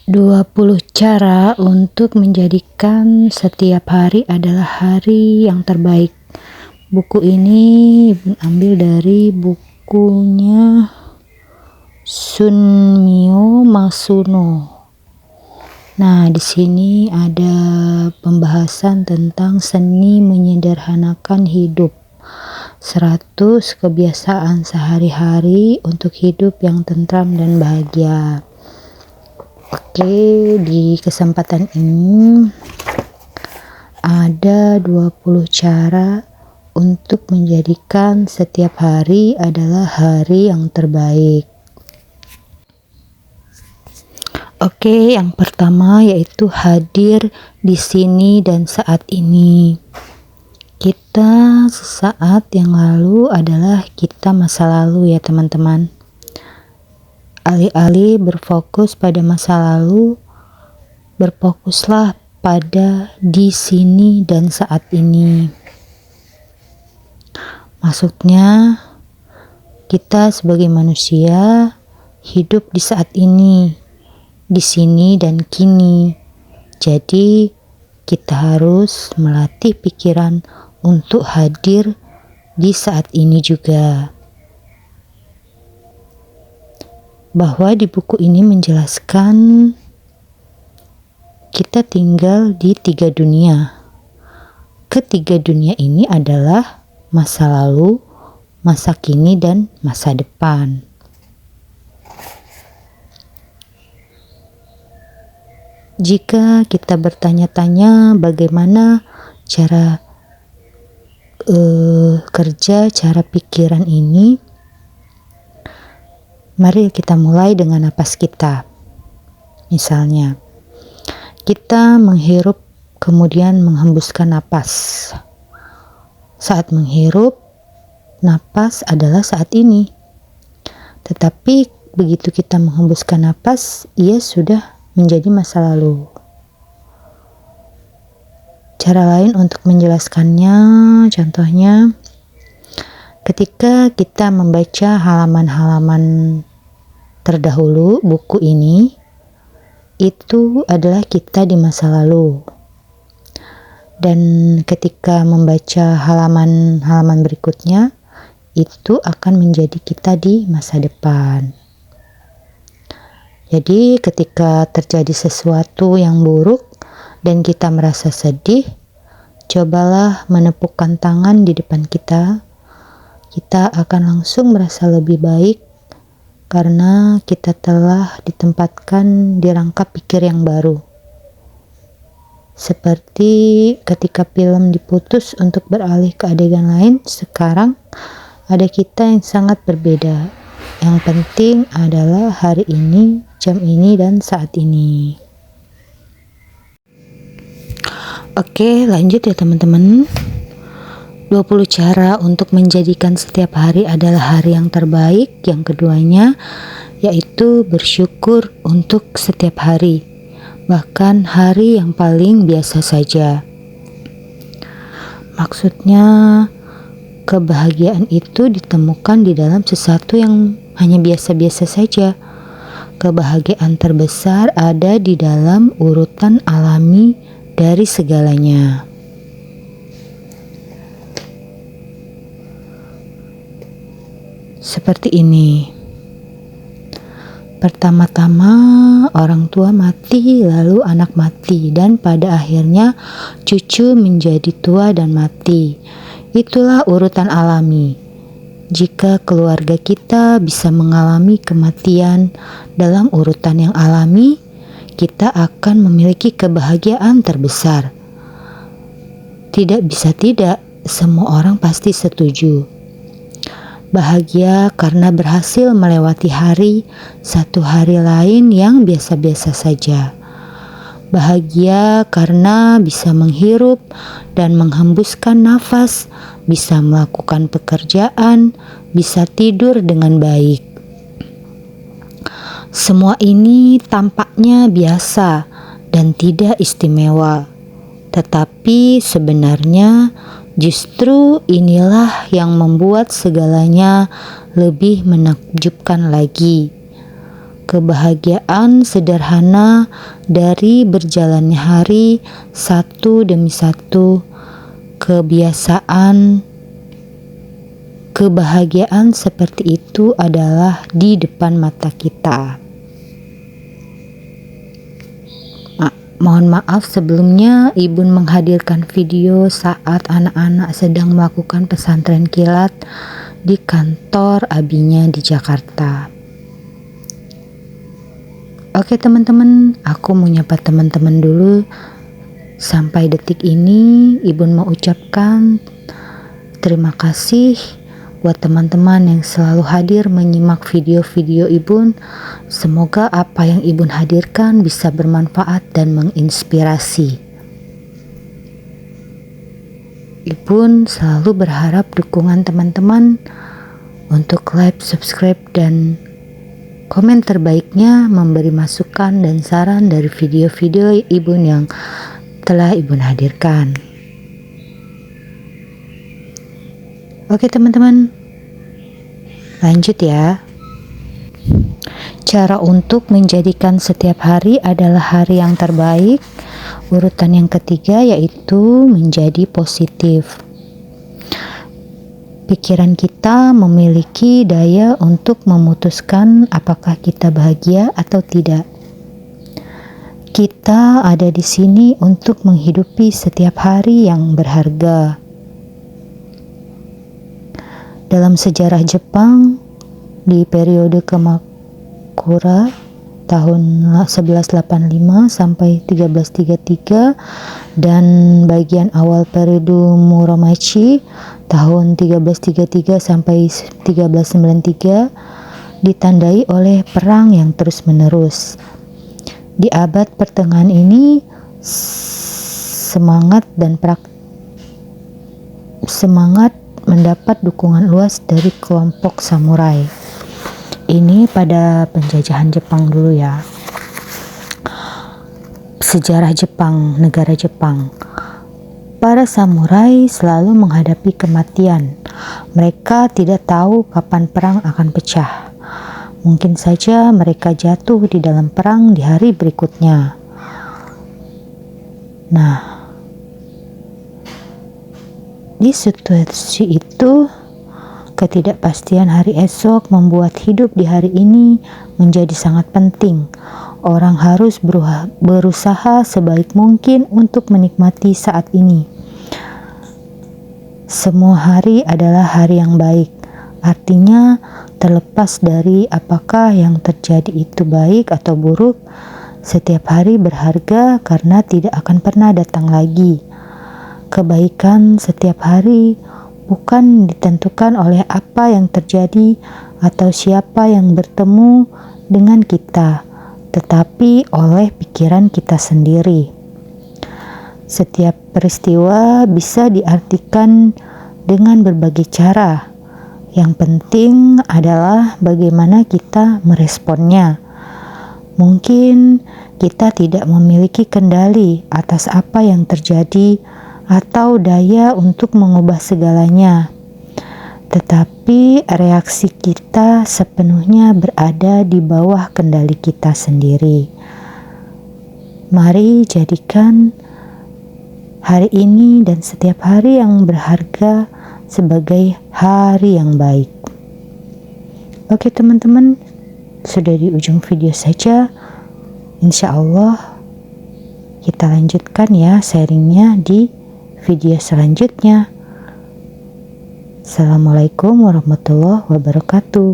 20 cara untuk menjadikan setiap hari adalah hari yang terbaik. Buku ini ambil dari bukunya Sunmyo Masuno. Nah, di sini ada pembahasan tentang seni menyederhanakan hidup. 100 kebiasaan sehari-hari untuk hidup yang tentram dan bahagia. Oke, di kesempatan ini ada 20 cara untuk menjadikan setiap hari adalah hari yang terbaik. Oke, yang pertama yaitu hadir di sini dan saat ini. Kita sesaat yang lalu adalah kita masa lalu ya teman-teman. Alih-alih berfokus pada masa lalu, berfokuslah pada di sini dan saat ini. Maksudnya, kita sebagai manusia hidup di saat ini, di sini dan kini. Jadi, kita harus melatih pikiran untuk hadir di saat ini juga. Bahwa di buku ini menjelaskan kita tinggal di 3 dunia. Ketiga dunia ini adalah masa lalu, masa kini, dan masa depan. Jika kita bertanya-tanya bagaimana cara kerja, cara pikiran ini, mari kita mulai dengan napas kita. Misalnya, kita menghirup kemudian menghembuskan napas. Saat menghirup, napas adalah saat ini. Tetapi begitu kita menghembuskan napas, ia sudah menjadi masa lalu. Cara lain untuk menjelaskannya, contohnya, ketika kita membaca halaman-halaman terdahulu buku ini, itu adalah kita di masa lalu. Dan ketika membaca halaman-halaman berikutnya, itu akan menjadi kita di masa depan. Jadi ketika terjadi sesuatu yang buruk dan kita merasa sedih, cobalah menepukkan tangan di depan kita. Kita akan langsung merasa lebih baik karena kita telah ditempatkan di rangkap pikir yang baru. Seperti ketika film diputus untuk beralih ke adegan lain, sekarang ada kita yang sangat berbeda. Yang penting adalah hari ini, jam ini, dan saat ini. Oke, lanjut ya teman-teman. 20 cara untuk menjadikan setiap hari adalah hari yang terbaik. Yang keduanya yaitu bersyukur untuk setiap hari, bahkan hari yang paling biasa saja. Maksudnya, kebahagiaan itu ditemukan di dalam sesuatu yang hanya biasa-biasa saja. Kebahagiaan terbesar ada di dalam urutan alami dari segalanya. Seperti ini. Pertama-tama orang tua mati, lalu anak mati, dan pada akhirnya cucu menjadi tua dan mati. Itulah urutan alami. Jika keluarga kita bisa mengalami kematian dalam urutan yang alami, kita akan memiliki kebahagiaan terbesar. Tidak bisa tidak, semua orang pasti setuju. Bahagia karena berhasil melewati satu hari lain yang biasa-biasa saja. Bahagia karena bisa menghirup dan menghembuskan nafas, bisa melakukan pekerjaan, bisa tidur dengan baik. Semua ini tampaknya biasa dan tidak istimewa, tetapi sebenarnya justru inilah yang membuat segalanya lebih menakjubkan lagi. kebahagiaan sederhana dari berjalannya hari satu demi satu, kebiasaan kebahagiaan seperti itu adalah di depan mata kita. Mohon maaf sebelumnya, Ibu menghadirkan video saat anak-anak sedang melakukan pesantren kilat di kantor abinya di Jakarta. Oke teman-teman, aku mau nyapa teman-teman dulu. Sampai detik ini, Ibu mau ucapkan terima kasih buat teman-teman yang selalu hadir menyimak video-video Ibu. Semoga apa yang Ibu hadirkan bisa bermanfaat dan menginspirasi. Ibu selalu berharap dukungan teman-teman untuk like, subscribe, dan komen terbaiknya, memberi masukan dan saran dari video-video Ibu yang telah Ibu hadirkan. Oke teman-teman, lanjut ya. Cara untuk menjadikan setiap hari adalah hari yang terbaik. Urutan yang ketiga yaitu menjadi positif. Pikiran kita memiliki daya untuk memutuskan apakah kita bahagia atau tidak. Kita ada di sini untuk menghidupi setiap hari yang berharga. Dalam sejarah Jepang, di periode Kamakura tahun 1185 sampai 1333 dan bagian awal periode Muromachi tahun 1333 sampai 1393 ditandai oleh perang yang terus-menerus. Di abad pertengahan ini, semangat mendapat dukungan luas dari kelompok samurai. Ini pada penjajahan Jepang dulu ya. Sejarah Jepang, negara Jepang. Para samurai selalu menghadapi kematian. Mereka tidak tahu kapan perang akan pecah. Mungkin saja mereka jatuh di dalam perang di hari berikutnya. Nah, di situasi itu, ketidakpastian hari esok membuat hidup di hari ini menjadi sangat penting. Orang harus berusaha sebaik mungkin untuk menikmati saat ini. Semua hari adalah hari yang baik. Artinya, terlepas dari apakah yang terjadi itu baik atau buruk, setiap hari berharga karena tidak akan pernah datang lagi. Kebaikan setiap hari bukan ditentukan oleh apa yang terjadi atau siapa yang bertemu dengan kita, tetapi oleh pikiran kita sendiri. Setiap peristiwa bisa diartikan dengan berbagai cara. Yang penting adalah bagaimana kita meresponnya. Mungkin kita tidak memiliki kendali atas apa yang terjadi atau daya untuk mengubah segalanya. Tetapi reaksi kita sepenuhnya berada di bawah kendali kita sendiri. Mari jadikan hari ini dan setiap hari yang berharga sebagai hari yang baik. Oke teman-teman, sudah di ujung video saja. Insya Allah kita lanjutkan ya sharingnya di video selanjutnya. Assalamualaikum warahmatullahi wabarakatuh.